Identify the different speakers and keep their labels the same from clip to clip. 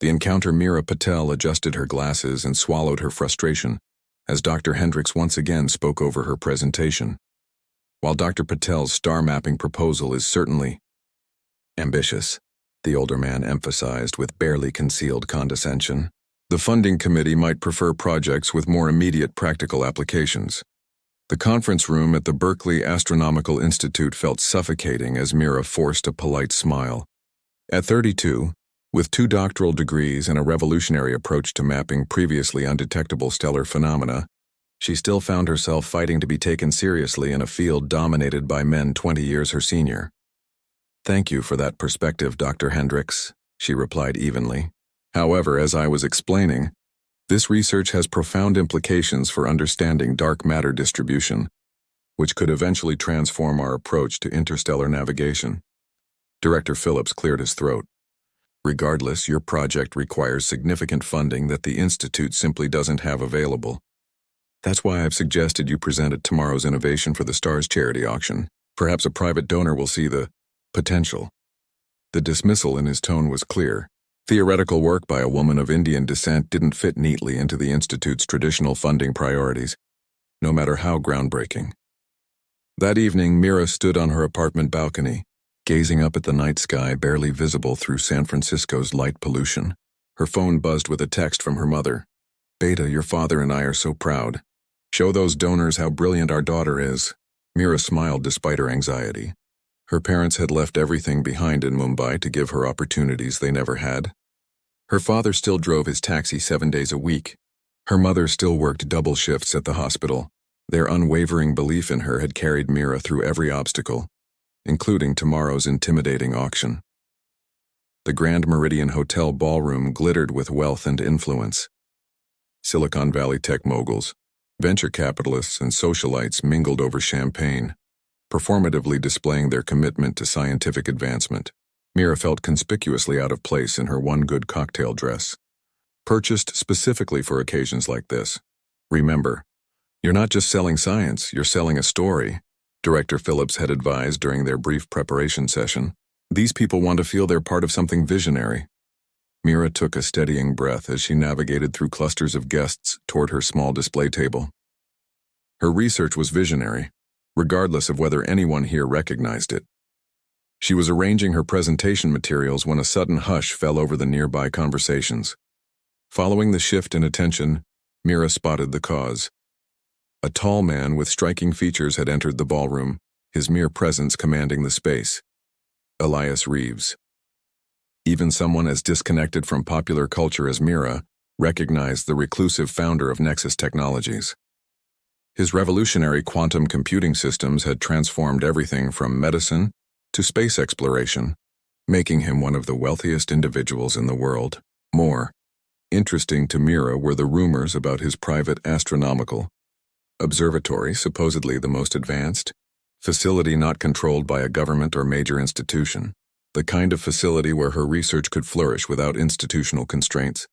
Speaker 1: The encounter Mira Patel adjusted her glasses and swallowed her frustration as Dr. Hendricks once again spoke over her presentation. While Dr. Patel's star mapping proposal is certainly ambitious, the older man emphasized with barely concealed condescension, the funding committee might prefer projects with more immediate practical applications. The conference room at the Berkeley Astronomical Institute felt suffocating as Mira forced a polite smile. At 32, with 2 doctoral degrees and a revolutionary approach to mapping previously undetectable stellar phenomena, she still found herself fighting to be taken seriously in a field dominated by men 20 years her senior. "Thank you for that perspective, Dr. Hendricks," she replied evenly. "However, as I was explaining, this research has profound implications for understanding dark matter distribution, which could eventually transform our approach to interstellar navigation." Director Phillips cleared his throat. "Regardless, your project requires significant funding that the Institute simply doesn't have available. That's why I've suggested you present at tomorrow's Innovation for the Stars charity auction. Perhaps a private donor will see the potential." The dismissal in his tone was clear. Theoretical work by a woman of Indian descent didn't fit neatly into the Institute's traditional funding priorities, no matter how groundbreaking. That evening, Mira stood on her apartment balcony, gazing up at the night sky barely visible through San Francisco's light pollution. Her phone buzzed with a text from her mother. "Beta, your father and I are so proud. Show those donors how brilliant our daughter is." Mira smiled despite her anxiety. Her parents had left everything behind in Mumbai to give her opportunities they never had. Her father still drove his taxi 7 days a week. Her mother still worked double shifts at the hospital. Their unwavering belief in her had carried Mira through every obstacle, including tomorrow's intimidating auction. The Grand Meridian Hotel ballroom glittered with wealth and influence. Silicon Valley tech moguls, venture capitalists, and socialites mingled over champagne, performatively displaying their commitment to scientific advancement. Mira felt conspicuously out of place in her one good cocktail dress, purchased specifically for occasions like this. "Remember, you're not just selling science, you're selling a story," Director Phillips had advised during their brief preparation session. "These people want to feel they're part of something visionary." Mira took a steadying breath as she navigated through clusters of guests toward her small display table. Her research was visionary, regardless of whether anyone here recognized it. She was arranging her presentation materials when a sudden hush fell over the nearby conversations. Following the shift in attention, Mira spotted the cause. A tall man with striking features had entered the ballroom, his mere presence commanding the space. Elias Reeves. Even someone as disconnected from popular culture as Mira recognized the reclusive founder of Nexus Technologies. His revolutionary quantum computing systems had transformed everything from medicine to space exploration, making him one of the wealthiest individuals in the world. More interesting to Mira were the rumors about his private astronomical observatory, supposedly the most advanced facility not controlled by a government or major institution, the kind of facility where her research could flourish without institutional constraints.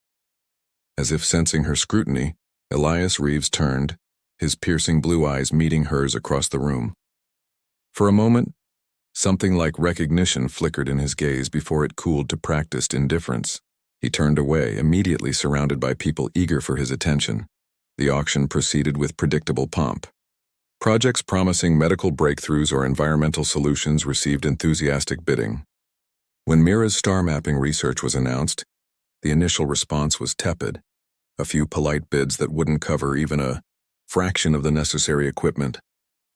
Speaker 1: As if sensing her scrutiny, Elias Reeves turned, his piercing blue eyes meeting hers across the room. For a moment, something like recognition flickered in his gaze before it cooled to practiced indifference. He turned away, immediately surrounded by people eager for his attention. The auction proceeded with predictable pomp. Projects promising medical breakthroughs or environmental solutions received enthusiastic bidding. When Mira's star mapping research was announced, the initial response was tepid. A few polite bids that wouldn't cover even a fraction of the necessary equipment.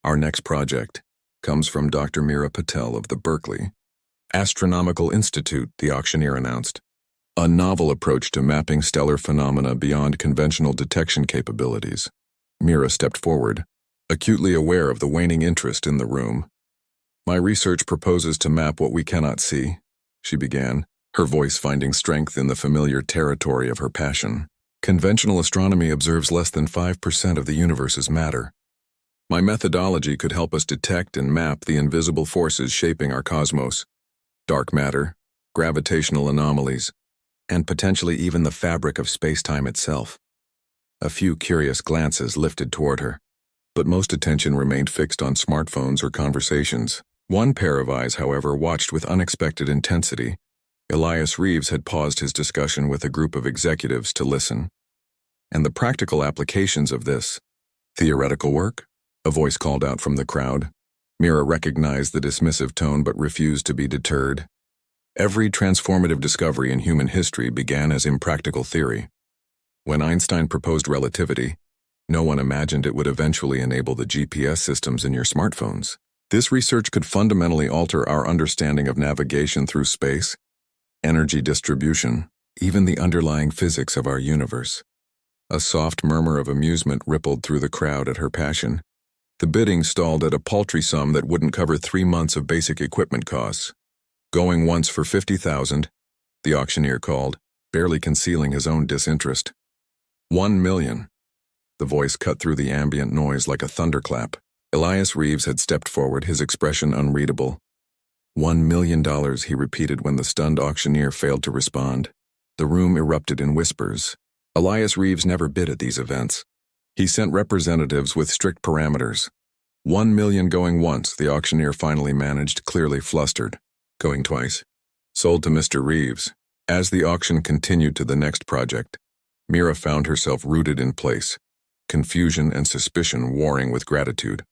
Speaker 1: "Our next project comes from Dr. Mira Patel of the Berkeley Astronomical Institute," the auctioneer announced. "A novel approach to mapping stellar phenomena beyond conventional detection capabilities." Mira stepped forward, acutely aware of the waning interest in the room. "My research proposes to map what we cannot see," she began, her voice finding strength in the familiar territory of her passion. "Conventional astronomy observes less than 5% of the universe's matter. My methodology could help us detect and map the invisible forces shaping our cosmos, dark matter, gravitational anomalies, and potentially even the fabric of space-time itself." A few curious glances lifted toward her, but most attention remained fixed on smartphones or conversations. One pair of eyes, however, watched with unexpected intensity, Elias Reeves had paused his discussion with a group of executives to listen. And the practical applications of this theoretical work? A voice called out from the crowd. Mira recognized the dismissive tone but refused to be deterred. Every transformative discovery in human history began as impractical theory. When Einstein proposed relativity, no one imagined it would eventually enable the GPS systems in your smartphones. This research could fundamentally alter our understanding of navigation through space, energy distribution, even the underlying physics of our universe. A soft murmur of amusement rippled through the crowd at her passion. The bidding stalled at a paltry sum that wouldn't cover 3 months of basic equipment costs. Going once for $50,000, the auctioneer called, barely concealing his own disinterest. 1 million. The voice cut through the ambient noise like a thunderclap. Elias Reeves had stepped forward, his expression unreadable. $1 million, he repeated when the stunned auctioneer failed to respond. The room erupted in whispers. Elias Reeves never bid at these events. He sent representatives with strict parameters. 1 million going once, the auctioneer finally managed, clearly flustered. Going twice. Sold to Mr. Reeves. As the auction continued to the next project, Mira found herself rooted in place, confusion and suspicion warring with gratitude.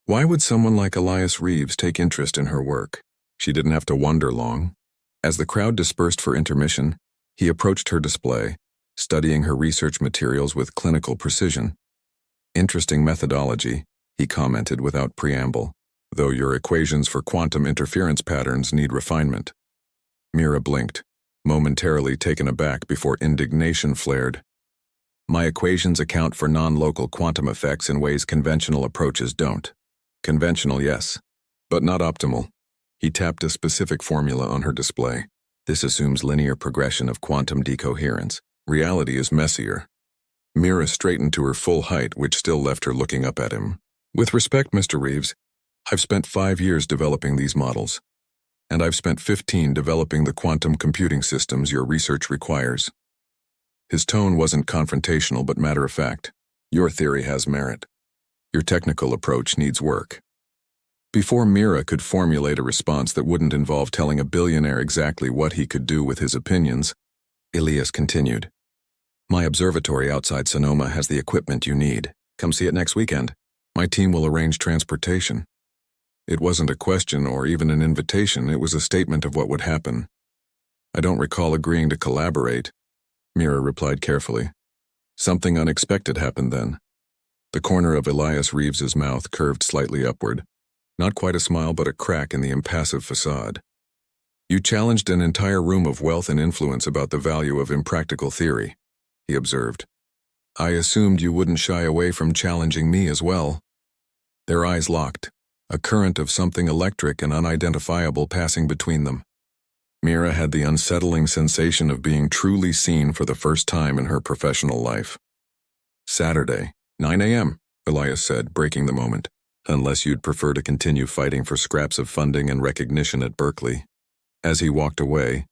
Speaker 1: Why would someone like Elias Reeves take interest in her work? She didn't have to wonder long. As the crowd dispersed for intermission, he approached her display, studying her research materials with clinical precision. Interesting methodology, he commented without preamble, though your equations for quantum interference patterns need refinement. Mira blinked, momentarily taken aback before indignation flared. My equations account for non-local quantum effects in ways conventional approaches don't. Conventional, yes, but not optimal. He tapped a specific formula on her display. This assumes linear progression of quantum decoherence. Reality is messier. Mira straightened to her full height, which still left her looking up at him. With respect, Mr. Reeves, I've spent 5 years developing these models, and I've spent 15 developing the quantum computing systems your research requires. His tone wasn't confrontational but matter-of-fact. Your theory has merit. Your technical approach needs work. Before Mira could formulate a response that wouldn't involve telling a billionaire exactly what he could do with his opinions, Elias continued. My observatory outside Sonoma has the equipment you need. Come see it next weekend. My team will arrange transportation. It wasn't a question or even an invitation, it was a statement of what would happen. I don't recall agreeing to collaborate, Mira replied carefully. Something unexpected happened then. The corner of Elias Reeves's mouth curved slightly upward. Not quite a smile, but a crack in the impassive facade. You challenged an entire room of wealth and influence about the value of impractical theory, he observed. I assumed you wouldn't shy away from challenging me as well. Their eyes locked, a current of something electric and unidentifiable passing between them. Mira had the unsettling sensation of being truly seen for the first time in her professional life. Saturday, 9 a.m., Elias said, breaking the moment. Unless you'd prefer to continue fighting for scraps of funding and recognition at Berkeley. As he walked away,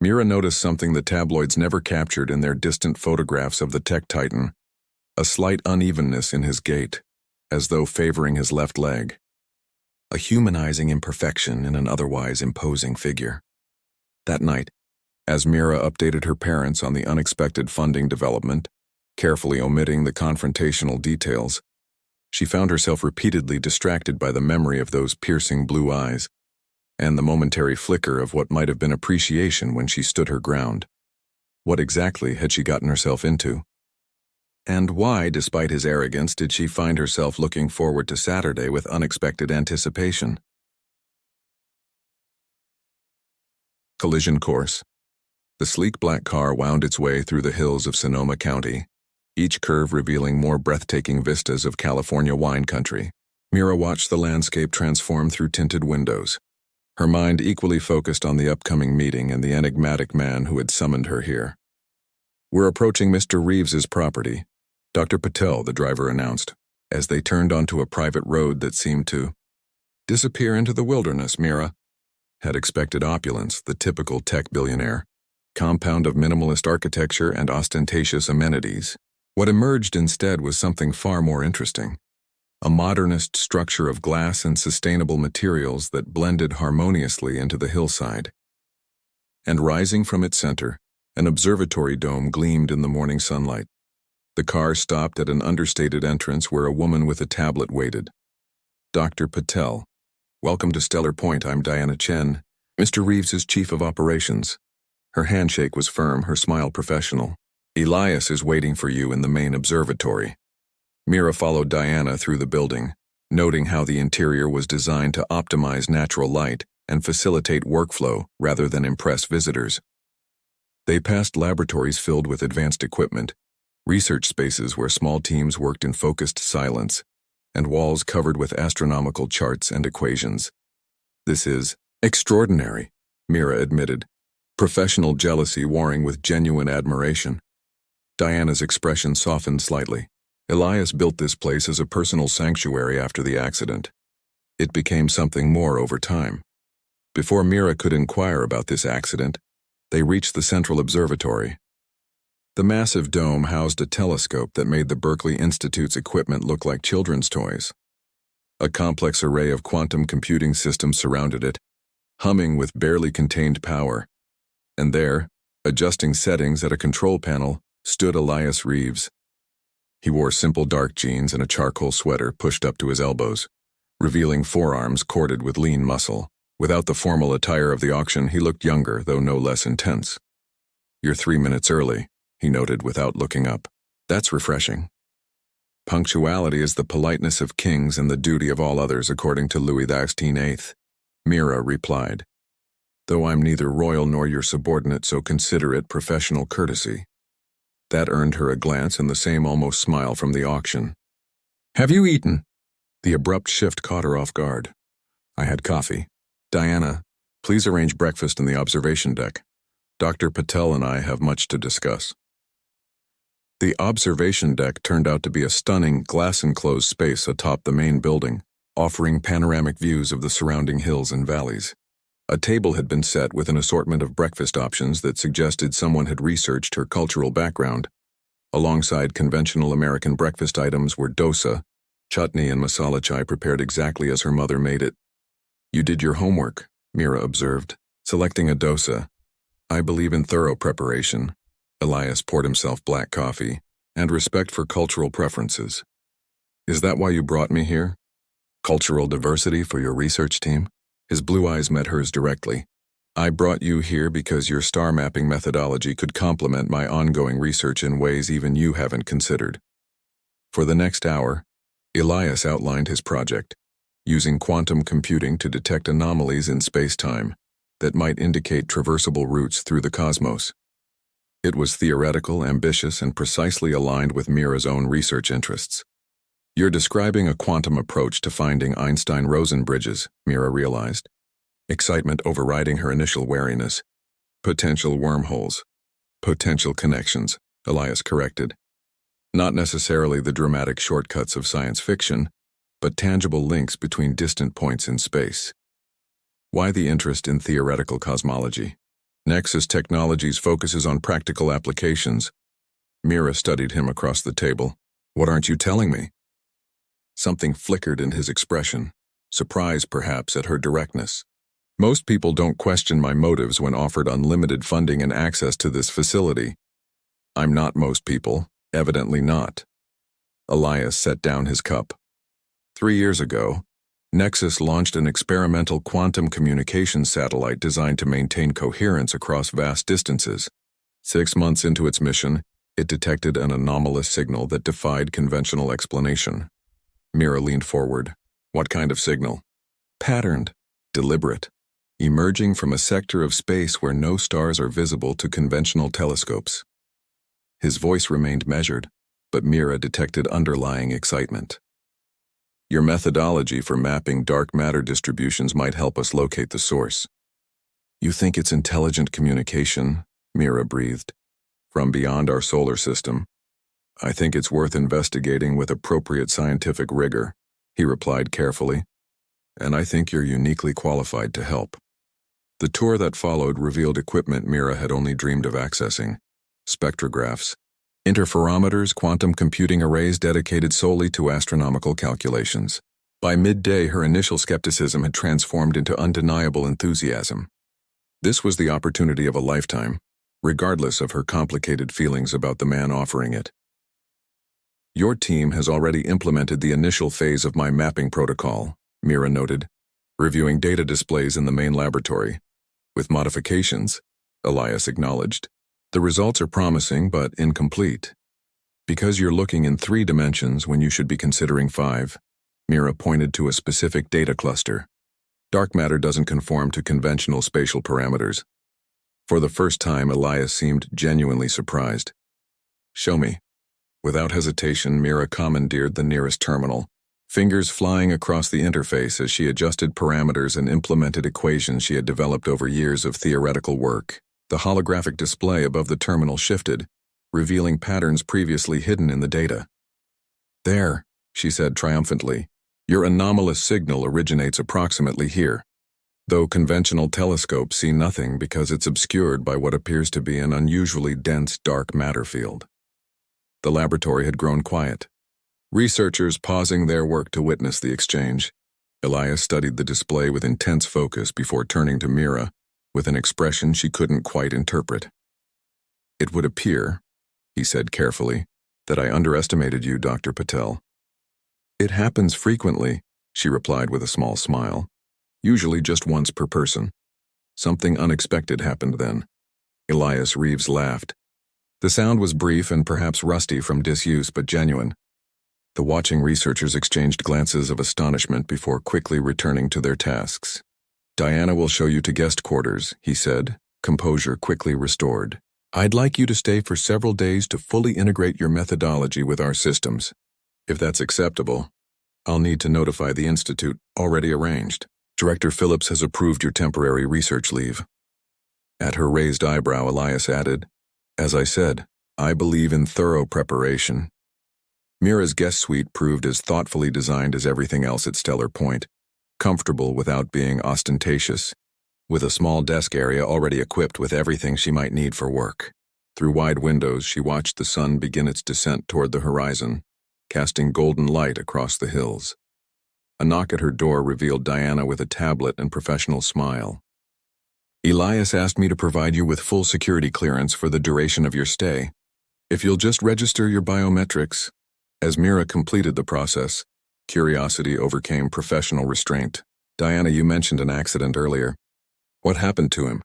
Speaker 1: Mira noticed something the tabloids never captured in their distant photographs of the tech titan. A slight unevenness in his gait, as though favoring his left leg. A humanizing imperfection in an otherwise imposing figure. That night, as Mira updated her parents on the unexpected funding development, carefully omitting the confrontational details, she found herself repeatedly distracted by the memory of those piercing blue eyes, and the momentary flicker of what might have been appreciation when she stood her ground. What exactly had she gotten herself into? And why, despite his arrogance, did she find herself looking forward to Saturday with unexpected anticipation? Collision course. The sleek black car wound its way through the hills of Sonoma County, each curve revealing more breathtaking vistas of California wine country. Mira watched the landscape transform through tinted windows, her mind equally focused on the upcoming meeting and the enigmatic man who had summoned her here. We're approaching Mr. Reeves's property, Dr. Patel, the driver announced, as they turned onto a private road that seemed to disappear into the wilderness. Mira had expected opulence, the typical tech billionaire, compound of minimalist architecture and ostentatious amenities. What emerged instead was something far more interesting. A modernist structure of glass and sustainable materials that blended harmoniously into the hillside. and rising from its center, an observatory dome gleamed in the morning sunlight. The car stopped at an understated entrance where a woman with a tablet waited. Dr. Patel. Welcome to Stellar Point, I'm Diana Chen. Mr. Reeves is Chief of Operations. Her handshake was firm, her smile professional. Elias is waiting for you in the main observatory. Mira followed Diana through the building, noting how the interior was designed to optimize natural light and facilitate workflow rather than impress visitors. They passed laboratories filled with advanced equipment, research spaces where small teams worked in focused silence, and walls covered with astronomical charts and equations. This is extraordinary, Mira admitted, professional jealousy warring with genuine admiration. Diana's expression softened slightly. Elias built this place as a personal sanctuary after the accident. It became something more over time. Before Mira could inquire about this accident, they reached the central observatory. The massive dome housed a telescope that made the Berkeley Institute's equipment look like children's toys. A complex array of quantum computing systems surrounded it, humming with barely contained power. And there, adjusting settings at a control panel, stood Elias Reeves. He wore simple dark jeans and a charcoal sweater pushed up to his elbows, revealing forearms corded with lean muscle. Without the formal attire of the auction, he looked younger, though no less intense. "You're 3 minutes early," he noted without looking up. "That's refreshing." Punctuality is the politeness of kings and the duty of all others, according to Louis XVIII, Mira replied. "Though I'm neither royal nor your subordinate, so consider it professional courtesy." That earned her a glance and the same almost smile from the auction. "Have you eaten?" The abrupt shift caught her off guard. "I had coffee. Diana, please arrange breakfast in the observation deck. Dr. Patel and I have much to discuss." The observation deck turned out to be a stunning, glass-enclosed space atop the main building, offering panoramic views of the surrounding hills and valleys. A table had been set with an assortment of breakfast options that suggested someone had researched her cultural background. Alongside conventional American breakfast items were dosa, chutney and masala chai prepared exactly as her mother made it. "You did your homework," Mira observed, selecting a dosa. "I believe in thorough preparation." Elias poured himself black coffee, and respect for cultural preferences. "Is that why you brought me here? Cultural diversity for your research team?" His blue eyes met hers directly. "I brought you here because your star mapping methodology could complement my ongoing research in ways even you haven't considered." For the next hour, Elias outlined his project, using quantum computing to detect anomalies in space-time that might indicate traversable routes through the cosmos. It was theoretical, ambitious, and precisely aligned with Mira's own research interests. "You're describing a quantum approach to finding Einstein-Rosen bridges," Mira realized, excitement overriding her initial wariness. "Potential wormholes. Potential connections," Elias corrected. "Not necessarily the dramatic shortcuts of science fiction, but tangible links between distant points in space." Why the interest in theoretical cosmology? Nexus Technologies focuses on practical applications. Mira studied him across the table. "What aren't you telling me?" Something flickered in his expression, surprise perhaps at her directness. "Most people don't question my motives when offered unlimited funding and access to this facility." "I'm not most people, evidently not." Elias set down his cup. 3 years ago, Nexus launched an experimental quantum communications satellite designed to maintain coherence across vast distances. 6 months into its mission, it detected an anomalous signal that defied conventional explanation. Mira leaned forward. "What kind of signal?" "Patterned, deliberate, emerging from a sector of space where no stars are visible to conventional telescopes." His voice remained measured, but Mira detected underlying excitement. "Your methodology for mapping dark matter distributions might help us locate the source." "You think it's intelligent communication?" Mira breathed. "From beyond our solar system. I think it's worth investigating with appropriate scientific rigor," he replied carefully. "And I think you're uniquely qualified to help." The tour that followed revealed equipment Mira had only dreamed of accessing. Spectrographs, interferometers, quantum computing arrays dedicated solely to astronomical calculations. By midday, her initial skepticism had transformed into undeniable enthusiasm. This was the opportunity of a lifetime, regardless of her complicated feelings about the man offering it. Your team has already implemented the initial phase of my mapping protocol, Mira noted, reviewing data displays in the main laboratory. With modifications, Elias acknowledged. The results are promising but incomplete. Because you're looking in 3 dimensions when you should be considering 5, Mira pointed to a specific data cluster. Dark matter doesn't conform to conventional spatial parameters. For the first time, Elias seemed genuinely surprised. Show me. Without hesitation, Mira commandeered the nearest terminal, fingers flying across the interface as she adjusted parameters and implemented equations she had developed over years of theoretical work. The holographic display above the terminal shifted, revealing patterns previously hidden in the data. There, she said triumphantly, your anomalous signal originates approximately here, though conventional telescopes see nothing because it's obscured by what appears to be an unusually dense dark matter field. The laboratory had grown quiet, researchers pausing their work to witness the exchange. Elias studied the display with intense focus before turning to Mira with an expression she couldn't quite interpret. It would appear, he said carefully, that I underestimated you, Dr. Patel. It happens frequently, she replied with a small smile. Usually just once per person. Something unexpected happened then. Elias Reeves laughed. The sound was brief and perhaps rusty from disuse but genuine. The watching researchers exchanged glances of astonishment before quickly returning to their tasks. Diana will show you to guest quarters, he said, composure quickly restored. I'd like you to stay for several days to fully integrate your methodology with our systems. If that's acceptable, I'll need to notify the Institute, already arranged. Director Phillips has approved your temporary research leave. At her raised eyebrow, Elias added, as I said, I believe in thorough preparation. Mira's guest suite proved as thoughtfully designed as everything else at Stellar Point, comfortable without being ostentatious, with a small desk area already equipped with everything she might need for work. Through wide windows, she watched the sun begin its descent toward the horizon, casting golden light across the hills. A knock at her door revealed Diana with a tablet and professional smile. Elias asked me to provide you with full security clearance for the duration of your stay. If you'll just register your biometrics. As Mira completed the process, curiosity overcame professional restraint. Diana, you mentioned an accident earlier. What happened to him?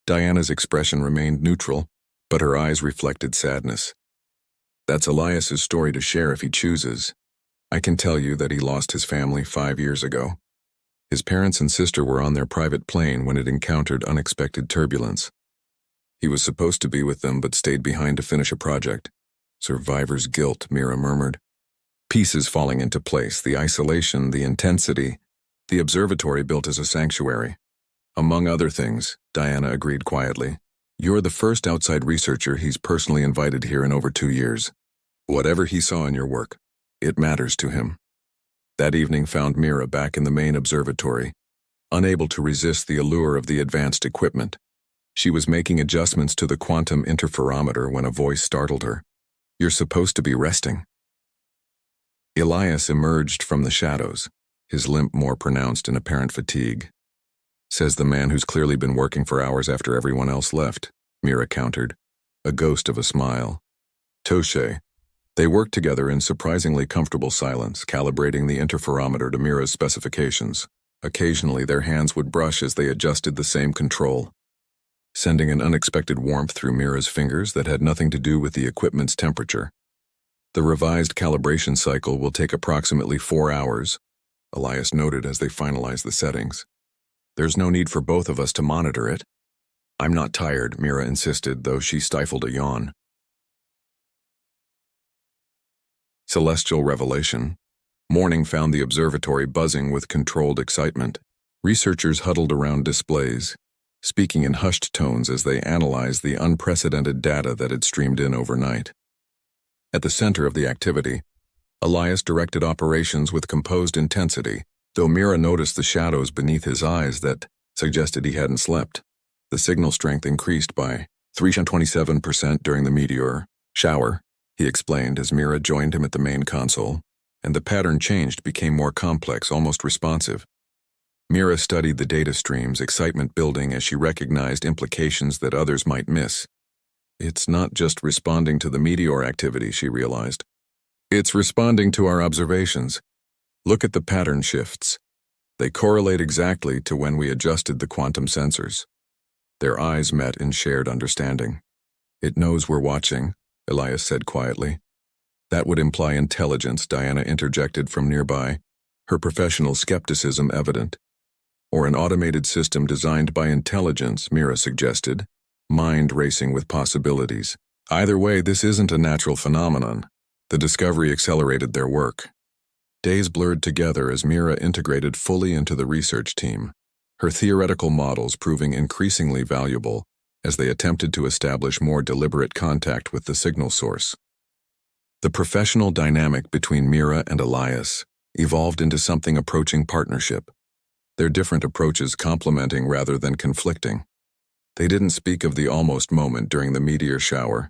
Speaker 1: Diana's expression remained neutral, but her eyes reflected sadness. That's Elias's story to share if he chooses. I can tell you that he lost his family 5 years ago. His parents and sister were on their private plane when it encountered unexpected turbulence. He was supposed to be with them but stayed behind to finish a project. Survivor's guilt, Mira murmured. Pieces falling into place, the isolation, the intensity, the observatory built as a sanctuary. Among other things, Diana agreed quietly. You're the first outside researcher he's personally invited here in over 2 years. Whatever he saw in your work, it matters to him. That evening found Mira back in the main observatory, unable to resist the allure of the advanced equipment. She was making adjustments to the quantum interferometer when a voice startled her. You're supposed to be resting. Elias emerged from the shadows, his limp more pronounced in apparent fatigue. Says the man who's clearly been working for hours after everyone else left, Mira countered, a ghost of a smile. Touché. They worked together in surprisingly comfortable silence, calibrating the interferometer to Mira's specifications. Occasionally their hands would brush as they adjusted the same control, sending an unexpected warmth through Mira's fingers that had nothing to do with the equipment's temperature. The revised calibration cycle will take approximately 4 hours, Elias noted as they finalized the settings. There's no need for both of us to monitor it. I'm not tired, Mira insisted, though she stifled a yawn. Celestial revelation. Morning found the observatory buzzing with controlled excitement. Researchers huddled around displays, speaking in hushed tones as they analyzed the unprecedented data that had streamed in overnight. At the center of the activity, Elias directed operations with composed intensity, though Mira noticed the shadows beneath his eyes that suggested he hadn't slept. The signal strength increased by 327% during the meteor shower, he explained as Mira joined him at the main console, and the pattern changed, became more complex, almost responsive. Mira studied the data streams, excitement building as she recognized implications that others might miss. It's not just responding to the meteor activity, she realized. It's responding to our observations. Look at the pattern shifts. They correlate exactly to when we adjusted the quantum sensors. Their eyes met in shared understanding. It knows we're watching, Elias said quietly. That would imply intelligence, Diana interjected from nearby, her professional skepticism evident. Or an automated system designed by intelligence, Mira suggested, mind racing with possibilities. Either way, this isn't a natural phenomenon. The discovery accelerated their work. Days blurred together as Mira integrated fully into the research team, her theoretical models proving increasingly valuable as they attempted to establish more deliberate contact with the signal source. The professional dynamic between Mira and Elias evolved into something approaching partnership, their different approaches complementing rather than conflicting. They didn't speak of the almost moment during the meteor shower,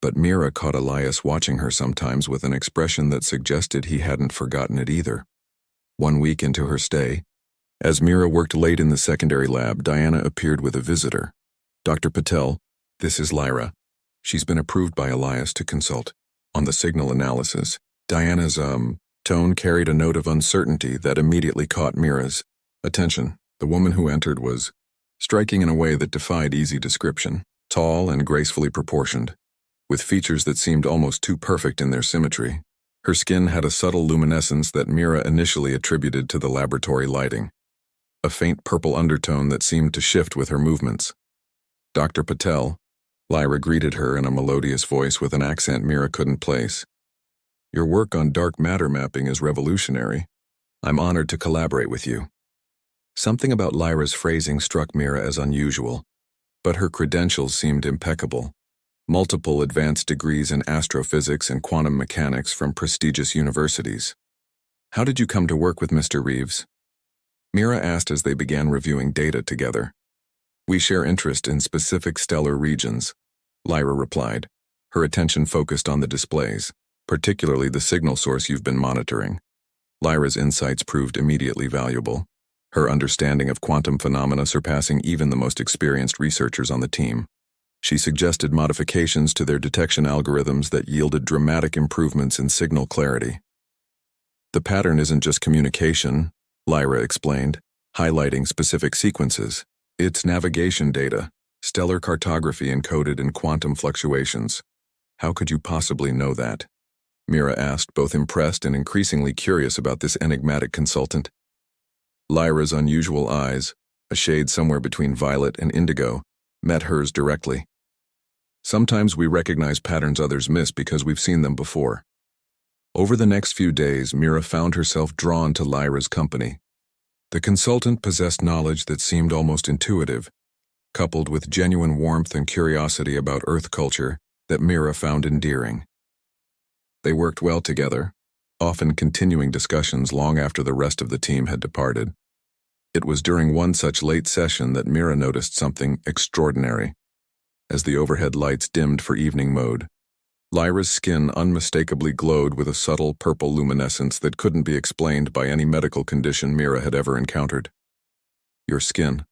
Speaker 1: but Mira caught Elias watching her sometimes with an expression that suggested he hadn't forgotten it either. 1 week into her stay, as Mira worked late in the secondary lab, Diana appeared with a visitor. Dr. Patel, this is Lyra. She's been approved by Elias to consult on the signal analysis. Diana's, tone carried a note of uncertainty that immediately caught Mira's attention. The woman who entered was striking in a way that defied easy description, tall and gracefully proportioned, with features that seemed almost too perfect in their symmetry. Her skin had a subtle luminescence that Mira initially attributed to the laboratory lighting, a faint purple undertone that seemed to shift with her movements. Dr. Patel, Lyra greeted her in a melodious voice with an accent Mira couldn't place. Your work on dark matter mapping is revolutionary. I'm honored to collaborate with you. Something about Lyra's phrasing struck Mira as unusual, but her credentials seemed impeccable. Multiple advanced degrees in astrophysics and quantum mechanics from prestigious universities. How did you come to work with Mr. Reeves? Mira asked as they began reviewing data together. We share interest in specific stellar regions, Lyra replied, her attention focused on the displays, particularly the signal source you've been monitoring. Lyra's insights proved immediately valuable, her understanding of quantum phenomena surpassing even the most experienced researchers on the team. She suggested modifications to their detection algorithms that yielded dramatic improvements in signal clarity. The pattern isn't just communication, Lyra explained, highlighting specific sequences. It's navigation data, stellar cartography encoded in quantum fluctuations. How could you possibly know that? Mira asked, both impressed and increasingly curious about this enigmatic consultant. Lyra's unusual eyes, a shade somewhere between violet and indigo, met hers directly. Sometimes we recognize patterns others miss because we've seen them before. Over the next few days, Mira found herself drawn to Lyra's company. The consultant possessed knowledge that seemed almost intuitive, coupled with genuine warmth and curiosity about Earth culture that Mira found endearing. They worked well together, often continuing discussions long after the rest of the team had departed. It was during one such late session that Mira noticed something extraordinary. As the overhead lights dimmed for evening mode, Lyra's skin unmistakably glowed with a subtle purple luminescence that couldn't be explained by any medical condition Mira had ever encountered. Your skin,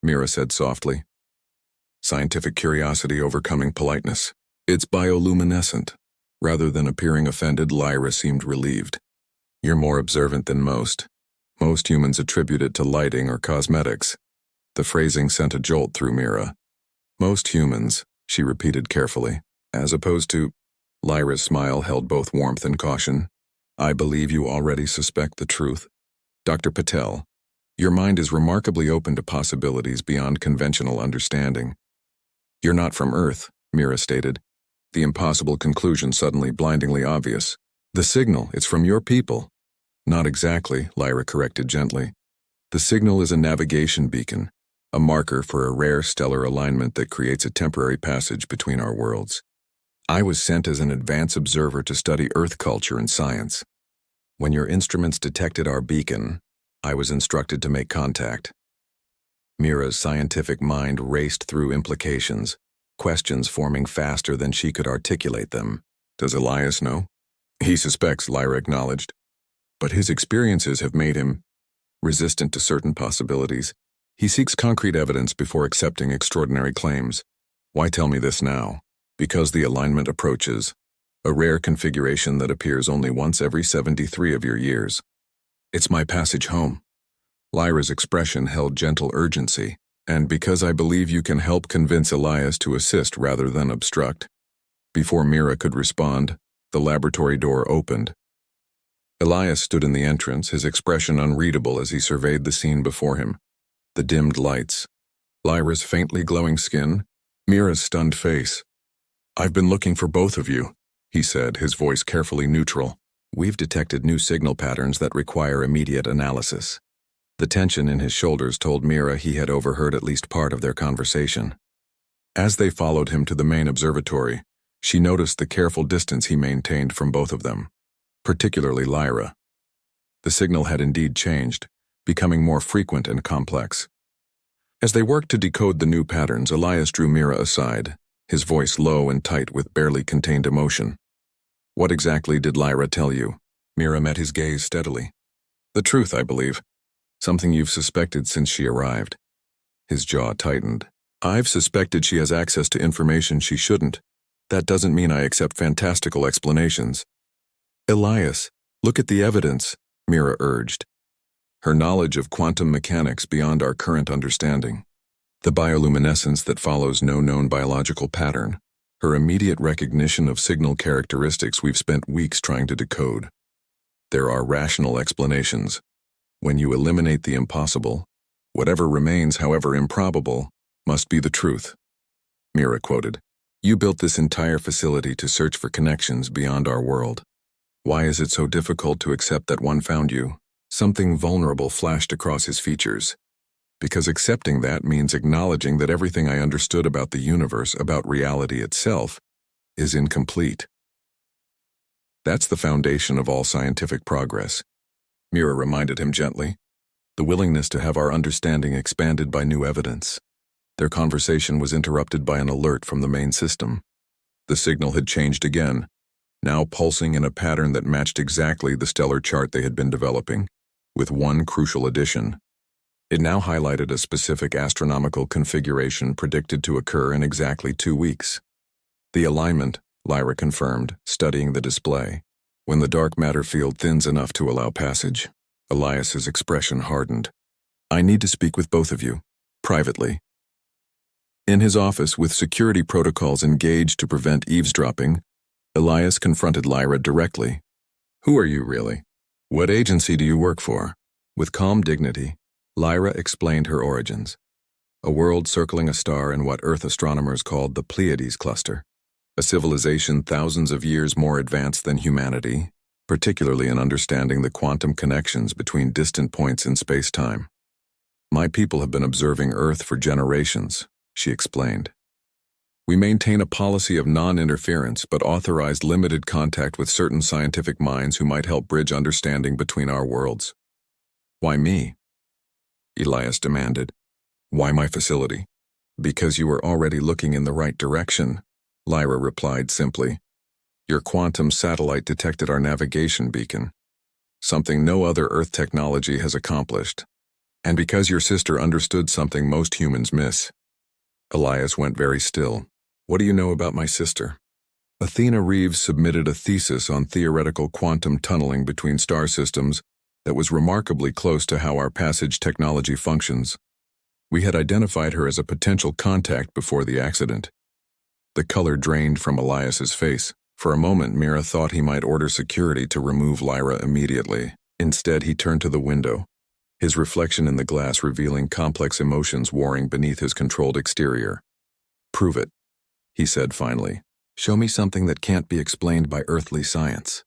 Speaker 1: Mira said softly. Scientific curiosity overcoming politeness. It's bioluminescent. Rather than appearing offended, Lyra seemed relieved. You're more observant than most. Most humans attribute it to lighting or cosmetics. The phrasing sent a jolt through Mira. Most humans, she repeated carefully, as opposed to... Lyra's smile held both warmth and caution. I believe you already suspect the truth. Dr. Patel, your mind is remarkably open to possibilities beyond conventional understanding. You're not from Earth, Mira stated, the impossible conclusion suddenly blindingly obvious. The signal, it's from your people. Not exactly, Lyra corrected gently. The signal is a navigation beacon, a marker for a rare stellar alignment that creates a temporary passage between our worlds. I was sent as an advance observer to study Earth culture and science. When your instruments detected our beacon, I was instructed to make contact. Mira's scientific mind raced through implications, questions forming faster than she could articulate them. Does Elias know? He suspects, Lyra acknowledged. But his experiences have made him resistant to certain possibilities. He seeks concrete evidence before accepting extraordinary claims. Why tell me this now? Because the alignment approaches, a rare configuration that appears only once every 73 of your years. It's my passage home. Lyra's expression held gentle urgency, and because I believe you can help convince Elias to assist rather than obstruct. Before Mira could respond, the laboratory door opened. Elias stood in the entrance, his expression unreadable as he surveyed the scene before him. The dimmed lights, Lyra's faintly glowing skin, Mira's stunned face. "I've been looking for both of you," he said, his voice carefully neutral. "We've detected new signal patterns that require immediate analysis." The tension in his shoulders told Mira he had overheard at least part of their conversation. As they followed him to the main observatory, she noticed the careful distance he maintained from both of them, particularly Lyra. The signal had indeed changed, becoming more frequent and complex. As they worked to decode the new patterns, Elias drew Mira aside, his voice low and tight with barely contained emotion. "What exactly did Lyra tell you?" Mira met his gaze steadily. "The truth, I believe. Something you've suspected since she arrived." His jaw tightened. "I've suspected she has access to information she shouldn't. That doesn't mean I accept fantastical explanations." "Elias, look at the evidence," Mira urged. Her knowledge of quantum mechanics beyond our current understanding, the bioluminescence that follows no known biological pattern, her immediate recognition of signal characteristics we've spent weeks trying to decode. There are rational explanations. When you eliminate the impossible, whatever remains, however improbable, must be the truth. Mira quoted, "You built this entire facility to search for connections beyond our world. Why is it so difficult to accept that one found you?" Something vulnerable flashed across his features. "Because accepting that means acknowledging that everything I understood about the universe, about reality itself, is incomplete. That's the foundation of all scientific progress," Mira reminded him gently. "The willingness to have our understanding expanded by new evidence." Their conversation was interrupted by an alert from the main system. The signal had changed again, now pulsing in a pattern that matched exactly the stellar chart they had been developing, with one crucial addition. It now highlighted a specific astronomical configuration predicted to occur in exactly 2 weeks. "The alignment," Lyra confirmed, studying the display. "When the dark matter field thins enough to allow passage." Elias's expression hardened. "I need to speak with both of you, privately." In his office, with security protocols engaged to prevent eavesdropping, Elias confronted Lyra directly. "Who are you, really? What agency do you work for?" With calm dignity, Lyra explained her origins. A world circling a star in what Earth astronomers called the Pleiades cluster, a civilization thousands of years more advanced than humanity, particularly in understanding the quantum connections between distant points in space-time. "My people have been observing Earth for generations," she explained. "We maintain a policy of non-interference but authorized limited contact with certain scientific minds who might help bridge understanding between our worlds." "Why me?" Elias demanded. "Why my facility?" "Because you were already looking in the right direction," Lyra replied simply. "Your quantum satellite detected our navigation beacon, something no other Earth technology has accomplished. And because your sister understood something most humans miss." Elias went very still. "What do you know about my sister?" "Athena Reeves submitted a thesis on theoretical quantum tunneling between star systems that was remarkably close to how our passage technology functions. We had identified her as a potential contact before the accident." The color drained from Elias's face. For a moment, Mira thought he might order security to remove Lyra immediately. Instead, he turned to the window, his reflection in the glass revealing complex emotions warring beneath his controlled exterior. "Prove it," he said finally. "Show me something that can't be explained by earthly science."